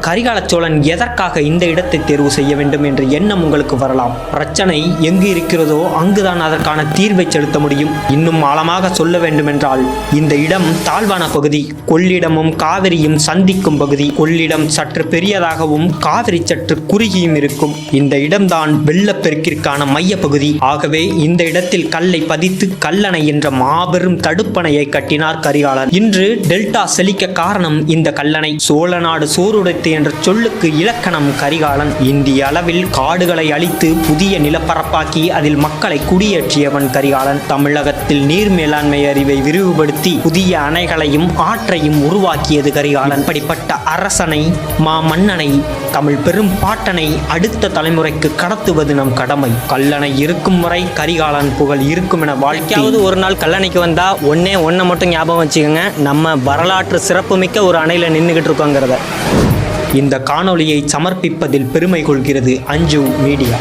கரிகால சோழன் எதற்காக இந்த இடத்தை தேர்வு செய்ய வேண்டும் என்ற எண்ணம் உங்களுக்கு வரலாம். பிரச்சனை எங்கு இருக்கிறதோ அங்குதான் அதற்கான தீர்வை செலுத்த முடியும். இன்னும் ஆழமாக சொல்ல வேண்டுமென்றால் இந்த இடம் தாழ்வான பகுதி. கொள்ளிடமும் காவிரியும் சந்திக்கும் பகுதி. கொள்ளிடம் சற்று பெரியதாகவும் காவிரி சற்று குறுகியும் இருக்கும். இந்த இடம்தான் வெள்ளப்பெருக்கிற்கான மைய பகுதி. ஆகவே இந்த இடத்தில் கல்லை பதித்து கல்லணை என்ற மாபெரும் தடுப்பணையை கட்டினார் கரிகாலன். இன்று டெல்டா செழிக்க காரணம் இந்த கல்லணை. சோழ நாடு சோறுடைத்து என்ற சொல்லுக்கு இலக்கணம் கரிகாலன். இந்திய அளவில் காடுகளை அழித்து புதிய நிலப்பரப்பாக்கி அதில் மக்களை குடியேற்றியவன் கரிகாலன். தமிழகத்தில் நீர் மேலாண்மை அறிவை விரிவுபடுத்தி புதிய அணைகளையும் ஆற்றையும் உருவாக்கியது கரிகாலன். இப்படிப்பட்ட அரசனை, மன்னனை, தமிழ் பெரும் பாட்டனை அடுத்த தலைமுறைக்கு கடத்துவது நம் கடமை. கல்லணை இருக்கும் வரை கரிகாலன் புகழ் இருக்கும் என வாழ்க்கையாவது ஒரு நாள் கல்லணைக்கு வந்தா ஒன்றை மட்டும் ஞாபகம் வச்சுக்கோங்க, நம்ம வரலாற்று சிறப்புமிக்க ஒரு அணையில நின்றுகிட்டு இருக்கோங்கிறத. இந்த காணொளியை சமர்ப்பிப்பதில் பெருமை கொள்கிறது அஞ்சு மீடியா.